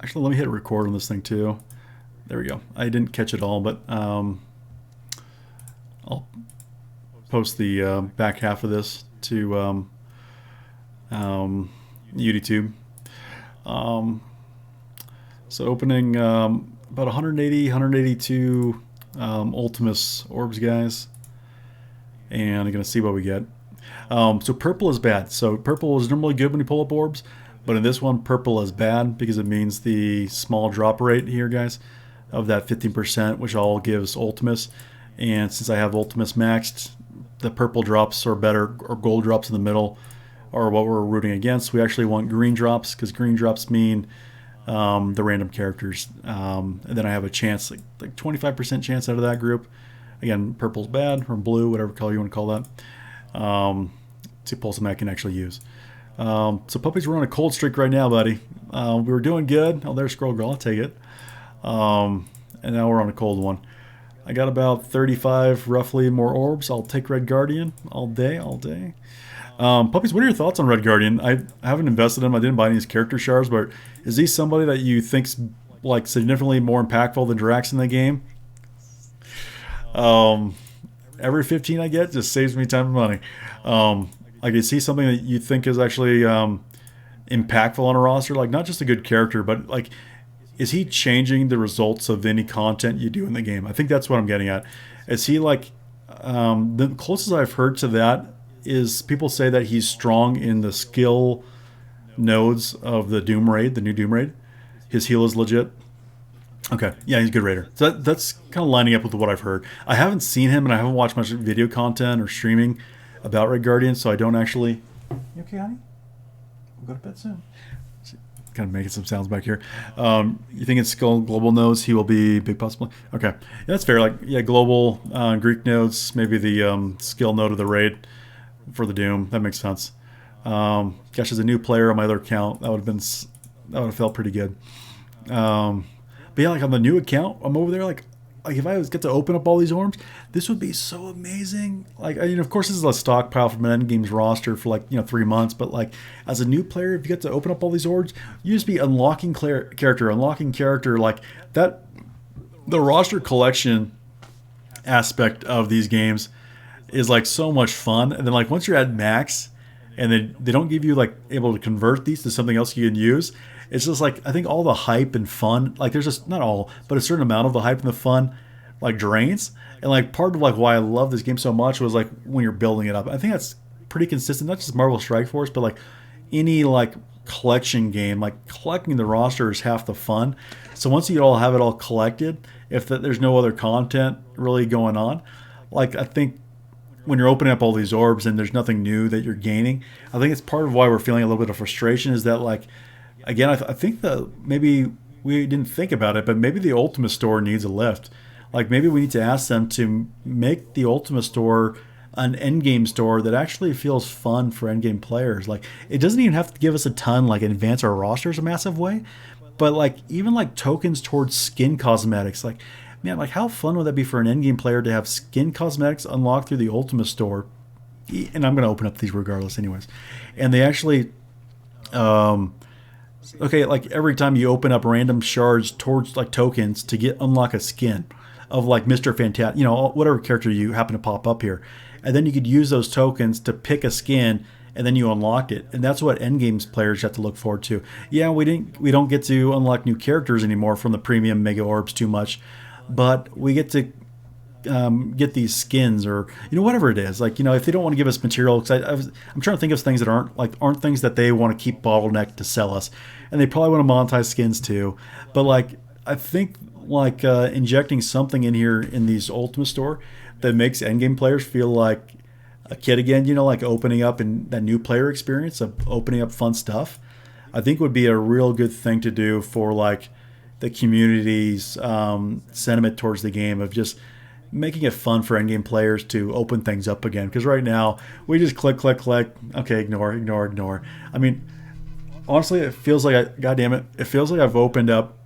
Actually, let me hit record on this thing too. There we go. I didn't catch it all, but I'll post the back half of this to YouTube. So opening about 180, 182 Ultimus Orbs, guys. And I'm going to see what we get. So purple is bad. So purple is normally good when you pull up orbs. But in this one, purple is bad because it means the small drop rate here, guys, of that 15%, which all gives Ultimus. And since I have Ultimus maxed, the purple drops are better, or gold drops in the middle are what we're rooting against. We actually want green drops because green drops mean the random characters. And then I have a chance, like 25% chance out of that group. Again, purple's bad, or blue, whatever color you want to call that. To pull something I can actually use. So Puppies, we're on a cold streak right now, buddy. We were doing good. Oh, there's Scroll Girl. I'll take it. And now we're on a cold one. I got about 35, roughly, more orbs. I'll take Red Guardian all day, all day. Puppies, what are your thoughts on Red Guardian? I haven't invested in him. I didn't buy any of his character shards, but is he somebody that you think's like significantly more impactful than Drax in the game? Every 15 I get just saves me time and money. Like, is he something that you think is actually impactful on a roster? Like, not just a good character, but like, is he changing the results of any content you do in the game? I think that's what I'm getting at. Is he like, the closest I've heard to that is people say that he's strong in the skill nodes of the Doom Raid, the new Doom Raid. His heal is legit. Okay, yeah, he's a good raider. So that's kind of lining up with what I've heard. I haven't seen him, and I haven't watched much video content or streaming about Red Guardian, so I don't actually... You okay, honey? We'll go to bed soon. Kind of making some sounds back here. You think in skill global nodes he will be big possibly? Okay, yeah, that's fair. Like, yeah, global Greek nodes, maybe the skill node of the raid for the Doom. That makes sense. Gosh, as a new player on my other account, that would have felt pretty good. But yeah, like on the new account, I'm over there like if I get to open up all these orbs, this would be so amazing. Like, I mean, of course, this is a stockpile from an endgame's roster for like 3 months. But like as a new player, if you get to open up all these orbs, you just be unlocking character like that. The roster collection aspect of these games is like so much fun. And then like once you're at max, and they don't give you like able to convert these to something else you can use. It's just like, I think all the hype and fun, like there's just, not all, but a certain amount of the hype and the fun like drains. And like part of like why I love this game so much was like when you're building it up. I think that's pretty consistent, not just Marvel Strike Force, but like any like collection game, like collecting the roster is half the fun. So once you all have it all collected, if there's no other content really going on, like I think when you're opening up all these orbs and there's nothing new that you're gaining, I think it's part of why we're feeling a little bit of frustration is that like, again, I think that maybe we didn't think about it, but maybe the Ultimate Store needs a lift. Like maybe we need to ask them to make the Ultimate Store an endgame store that actually feels fun for endgame players. Like it doesn't even have to give us a ton, like advance our rosters a massive way, but like even like tokens towards skin cosmetics. Like, man, like how fun would that be for an endgame player to have skin cosmetics unlocked through the Ultimate Store? And I'm going to open up these regardless, anyways. And they actually. Okay, like every time you open up random shards towards like tokens to unlock a skin of like Mr. Fantastic, whatever character you happen to pop up here. And then you could use those tokens to pick a skin and then you unlocked it. And that's what endgames players have to look forward to. Yeah, we don't get to unlock new characters anymore from the premium mega orbs too much, but we get to get these skins or whatever it is, like if they don't want to give us material, because I'm trying to think of things that aren't things that they want to keep bottlenecked to sell us, and they probably want to monetize skins too. But like I think like injecting something in here in these Ultimate Store that makes endgame players feel like a kid again, like opening up and that new player experience of opening up fun stuff, I think would be a real good thing to do for like the community's sentiment towards the game of just making it fun for endgame players to open things up again. Because right now, we just click. Okay, ignore. I mean, honestly, it feels like, God damn it, it feels like I've opened up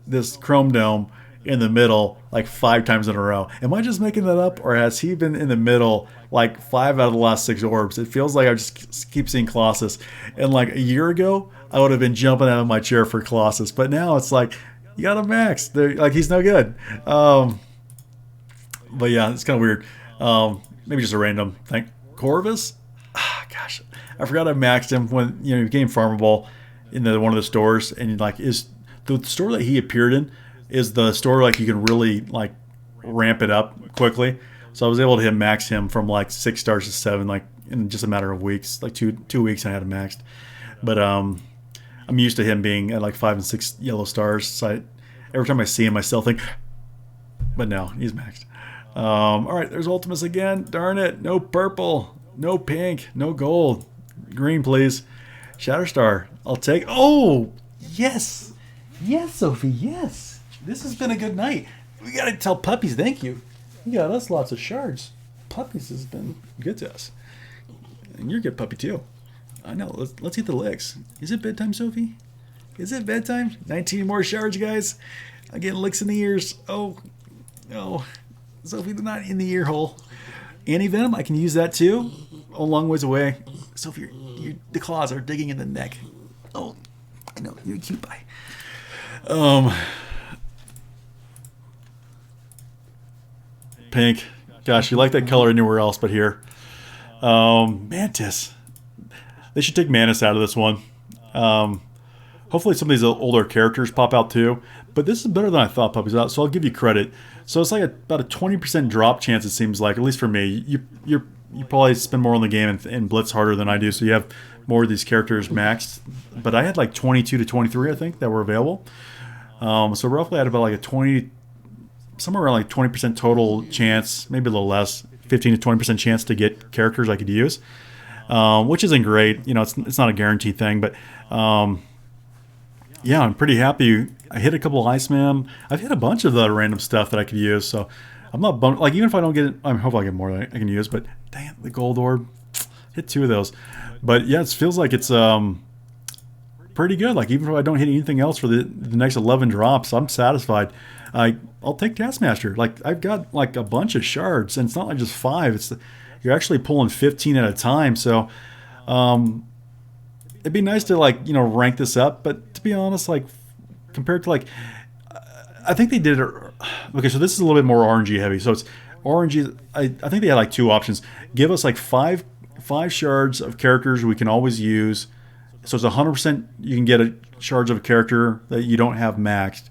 this Chrome Dome in the middle like 5 times in a row. Am I just making that up, or has he been in the middle like 5 out of the last 6 orbs? It feels like I just keep seeing Colossus. And like a year ago, I would have been jumping out of my chair for Colossus, but now it's like you got him max. Like he's no good. But yeah, it's kind of weird. Maybe just a random thing. Corvus. Gosh, I forgot I maxed him when he became farmable in one of the stores, and like is the store that he appeared in is the store like you can really like ramp it up quickly. So I was able to max him from like 6 stars to 7 like in just a matter of weeks, like two weeks I had him maxed. But I'm used to him being at like 5 and 6 yellow stars. So every time I see him, I still think, but no, he's maxed. All right, there's Ultimus again. Darn it, no purple, no pink, no gold, green, please. Shatterstar, I'll take. Oh, yes, yes, Sophie, yes. This has been a good night. We gotta tell Puppies thank you. You got us lots of shards. Puppies has been good to us, and you're a good puppy too. I know. Let's get the licks. Is it bedtime, Sophie? Is it bedtime? 19 more shards, guys. I'm getting licks in the ears. Oh, no. Sophie, they're not in the ear hole. Anti-venom, I can use that too. A long ways away. Sophie, the claws are digging in the neck. Oh, I know. You're a cute pie. Pink. Gosh, you like that color anywhere else but here. Mantis. They should take Mantis out of this one. Hopefully some of these older characters pop out too. But this is better than I thought, Puppies, out, so I'll give you credit. So it's like about a 20% drop chance, it seems like, at least for me. You probably spend more on the game and blitz harder than I do, so you have more of these characters maxed. But I had like 22 to 23, I think, that were available. So roughly I had about like a 20, somewhere around like 20% total chance, maybe a little less, 15 to 20% chance to get characters I could use, which isn't great. It's not a guaranteed thing, but yeah, I'm pretty happy. I hit a couple of Iceman. I've hit a bunch of the random stuff that I could use, so I'm not bummed. Like, even if I don't get it, I hope I get more that I can use, but dang it, the gold orb, hit 2 of those. But yeah, it feels like it's pretty good. Like, even if I don't hit anything else for the next 11 drops, I'm satisfied. I'll take Taskmaster. Like, I've got like a bunch of shards, and it's not like just 5. You're actually pulling 15 at a time, so it'd be nice to like rank this up. But to be honest, like compared to like I think they did it. Okay, so this is a little bit more RNG heavy. So it's RNG. I think they had like 2 options. Give us like five shards of characters we can always use. So it's 100% you can get a shards of a character that you don't have maxed,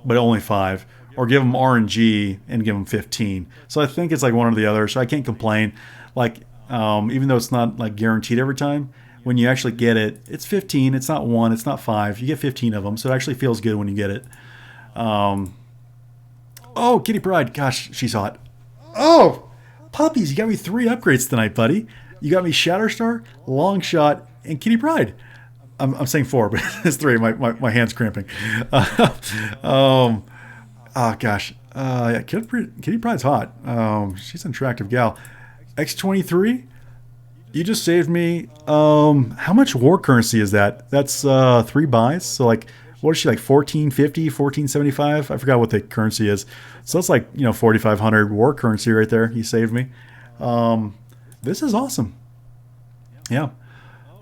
but only 5. Or give them RNG and give them 15. So I think it's like one or the other. So I can't complain. Like even though it's not like guaranteed every time, when you actually get it, it's 15. It's not 1. It's not 5. You get 15 of them. So it actually feels good when you get it. Oh, Kitty Pride. Gosh, she's hot. Oh, Puppies. You got me 3 upgrades tonight, buddy. You got me Shatterstar, Long Shot, and Kitty Pride. I'm saying 4, but it's 3. My hand's cramping. Oh, gosh. Yeah, Kitty Pride's hot. She's an attractive gal. X23. You just saved me. How much war currency is that? That's 3 buys. So like, what is she, like 1450, 1475? I forgot what the currency is. So that's like 4,500 war currency right there. You saved me. This is awesome. Yeah.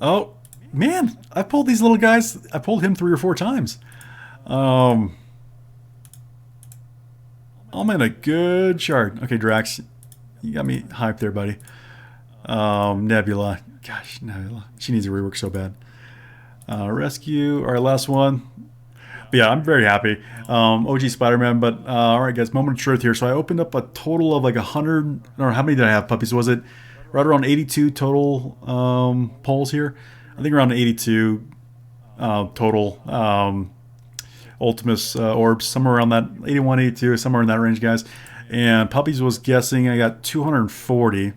Oh man, I pulled these little guys. I pulled him 3 or 4 times. I'm in a good shard. Okay, Drax, you got me hyped there, buddy. Nebula. Gosh, Nebula. She needs a rework so bad. Rescue. All right, last one. But yeah, I'm very happy. OG Spider-Man. But all right, guys, moment of truth here. So I opened up a total of like 100. Or how many did I have, Puppies? Was it right around 82 total polls here? I think around 82 total Ultimus Orbs. Somewhere around that 81, 82, somewhere in that range, guys. And Puppies was guessing I got 240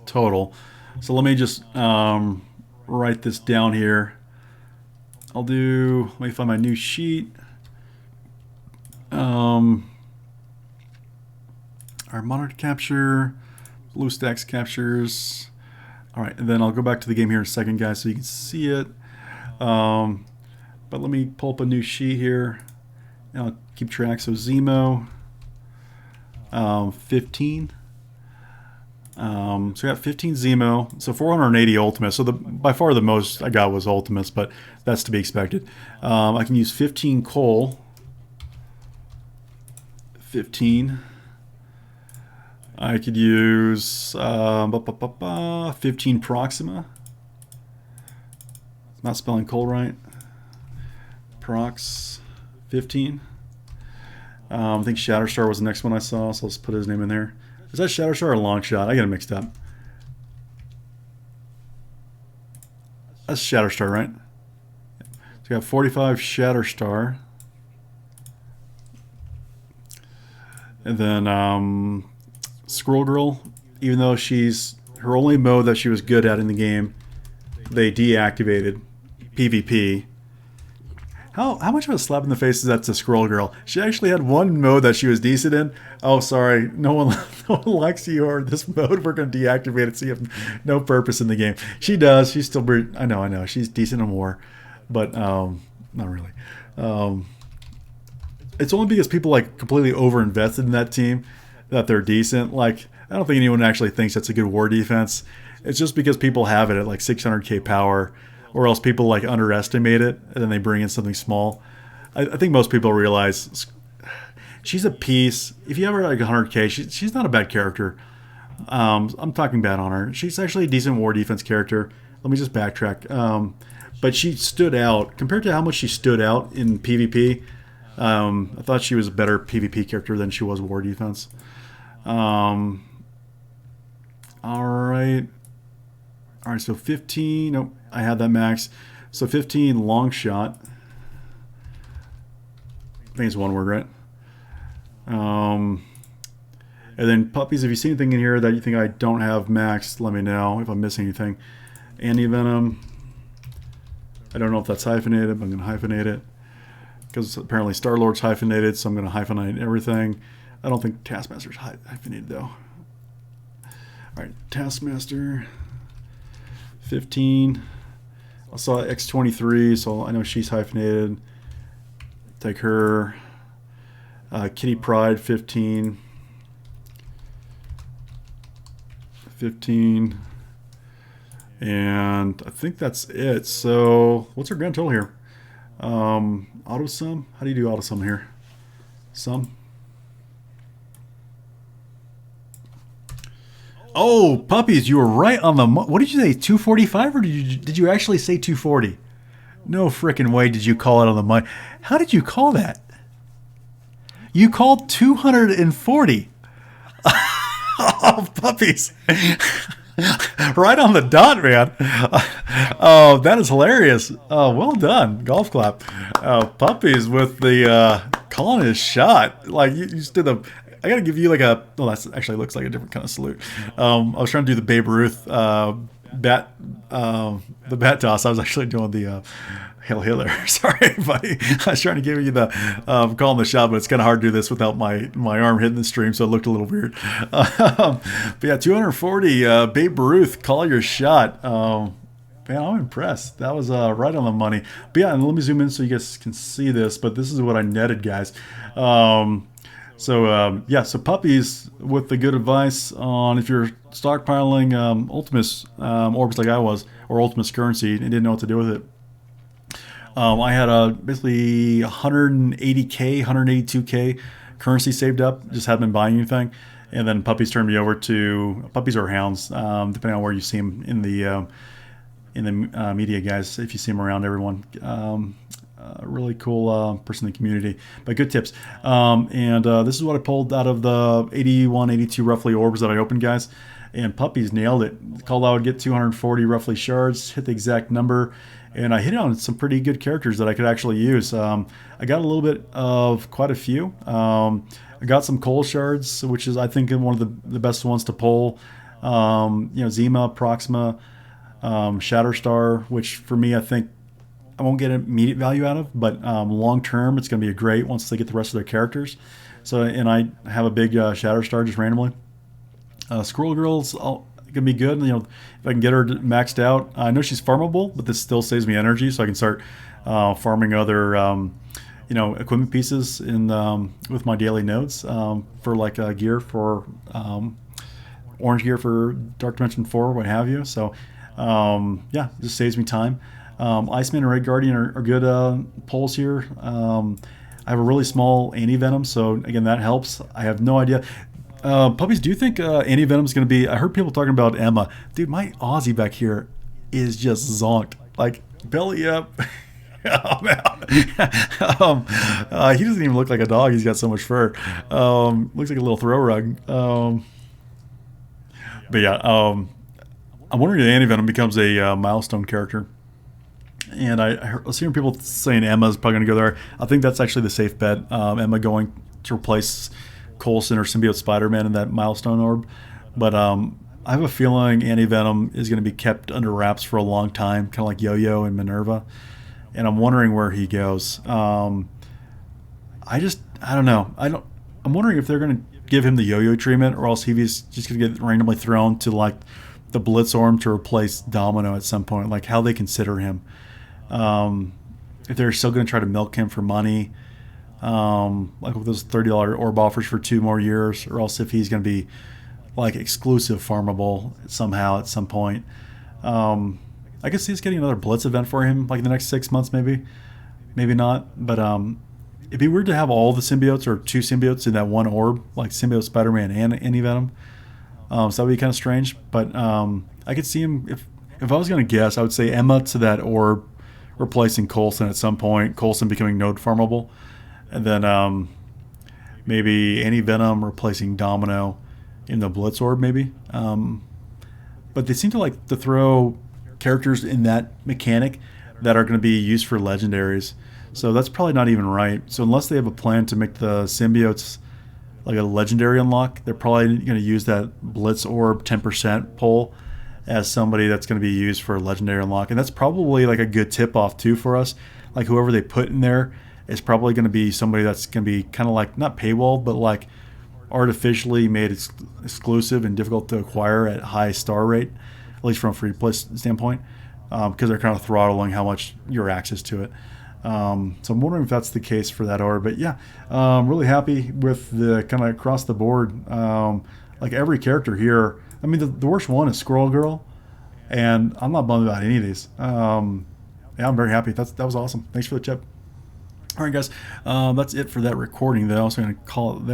total. So let me just write this down here. Let me find my new sheet. Our monitor capture, BlueStacks captures. All right, and then I'll go back to the game here in a second, guys, so you can see it. But let me pull up a new sheet here. I'll keep track. So Zemo, 15. So I got 15 Zemo, so 480 Ultimus. So by far the most I got was Ultimus, but that's to be expected. I can use 15 Cole, 15. I could use 15 Proxima. Not spelling Cole right. Prox, 15. I think Shatterstar was the next one I saw, so let's put his name in there. Is that Shatterstar or Longshot? I get it mixed up. That's Shatterstar, right? So we got 45 Shatterstar. And then Squirrel Girl, even though she's her only mode that she was good at in the game, they deactivated PvP. How much of a slap in the face is that to Squirrel Girl? She actually had one mode that she was decent in. Oh, sorry, no one likes you or this mode. We're going to deactivate it so you have no purpose in the game. She does. She's still. I know. She's decent in war, but not really. It's only because people like completely overinvested in that team that they're decent. Like, I don't think anyone actually thinks that's a good war defense. It's just because people have it at like 600k power, or else people like underestimate it and then they bring in something small. I think most people realize she's a piece. If you have her like 100k, she's not a bad character. I'm talking bad on her. She's actually a decent war defense character. Let me just backtrack. But she stood out compared to how much she stood out in PvP. I thought she was a better PvP character than she was war defense. All right, so 15. Nope, I had that max. So 15 long shot. I think it's one word, right? And then Puppies, if you see anything in here that you think I don't have maxed, let me know if I'm missing anything. Anti-Venom. I don't know if that's hyphenated, but I'm going to hyphenate it. Because apparently Star-Lord's hyphenated, so I'm going to hyphenate everything. I don't think Taskmaster's hyphenated, though. Alright, Taskmaster. 15. I saw X23, so I know she's hyphenated. Take her. Kitty Pryde, 15. 15. And I think that's it. So, what's our grand total here? Auto sum? How do you do auto sum here? Sum? Oh, Puppies, you were right on the... What did you say, 245, or did you actually say 240? No frickin' way did you call it on the money. How did you call that? You called 240. Oh, Puppies. Right on the dot, man. Oh, that is hilarious. Well done. Golf clap. Puppies with the calling his shot. Like, you just did the... I gotta give you like a... Well, that actually looks like a different kind of salute. I was trying to do the Babe Ruth bat toss. I was actually doing the Hail Hitler. Sorry, buddy. I was trying to give you the calling the shot, but it's kind of hard to do this without my arm hitting the stream, so it looked a little weird. But yeah, 240. Babe Ruth, call your shot. Man, I'm impressed. That was right on the money. But yeah, and let me zoom in so you guys can see this. But this is what I netted, guys. So Puppies with the good advice on if you're stockpiling Ultimus Orbs like I was, or Ultimus currency, and didn't know what to do with it. I had basically 180k, 182k currency saved up, just hadn't been buying anything. And then Puppies turned me over to Puppies or Hounds, depending on where you see them in the media, guys. If you see them around, everyone. Really cool person in the community, but good tips. This is what I pulled out of the 81, 82 roughly orbs that I opened, guys. And Puppies nailed it. Called I would get 240 roughly shards, hit the exact number, and I hit on some pretty good characters that I could actually use. I got a little bit of quite a few. I got some Cole shards, which is I think one of the best ones to pull. Zima, Proxima, Shatterstar, which for me I think I won't get immediate value out of, but long term it's going to be a great once they get the rest of their characters. So, and I have a big Shatterstar just randomly. Squirrel Girl's going to be good. If I can get her maxed out, I know she's farmable, but this still saves me energy, so I can start farming other equipment pieces in with my daily notes for like gear for orange gear for Dark Dimension 4, what have you. So yeah, just saves me time. Iceman and Red Guardian are good pulls here. I have a really small anti-venom, so again, that helps. I have no idea. Puppies, do you think anti-venom is going to be... I heard people talking about Emma. Dude, my Aussie back here is just zonked. Like, belly up. Oh, man. He doesn't even look like a dog. He's got so much fur. Looks like a little throw rug. But yeah, I'm wondering if anti-venom becomes a milestone character. And I was hearing people saying Emma's probably going to go there. I think that's actually the safe bet. Emma going to replace Coulson or Symbiote Spider-Man in that milestone orb. But I have a feeling Anti-Venom is going to be kept under wraps for a long time, kind of like Yo-Yo and Minerva. And I'm wondering where he goes. I don't know. I'm wondering if they're going to give him the Yo-Yo treatment, or else he's just going to get randomly thrown to like the Blitz Orb to replace Domino at some point. Like how they consider him. If they're still going to try to milk him for money, like with those $30 orb offers for 2 more years, or else if he's going to be like exclusive farmable somehow at some point. I could see us getting another Blitz event for him, like in the next 6 months, maybe not. But it'd be weird to have all the symbiotes or 2 symbiotes in that one orb, like Symbiote Spider-Man and Anti-Venom. So that would be kind of strange. But I could see him, if I was going to guess, I would say Emma to that orb, replacing Coulson at some point, Coulson becoming node farmable, and then maybe Anti-Venom replacing Domino in the Blitz Orb, maybe. But they seem to like to throw characters in that mechanic that are going to be used for legendaries, so that's probably not even right. So unless they have a plan to make the symbiotes like a legendary unlock, they're probably going to use that Blitz Orb 10% pull as somebody that's going to be used for a legendary unlock. And that's probably like a good tip off too for us. Like whoever they put in there is probably going to be somebody that's going to be kind of like not paywalled, but like artificially made exclusive and difficult to acquire at high star rate, at least from a free to play standpoint, because they're kind of throttling how much your access to it. So I'm wondering if that's the case for that orb. But yeah, really happy with the kind of across the board. Like every character here. I mean, the worst one is Squirrel Girl, and I'm not bummed about any of these. Yeah, I'm very happy. That was awesome. Thanks for the tip. All right, guys. That's it for that recording, though. So I'm going to call it there.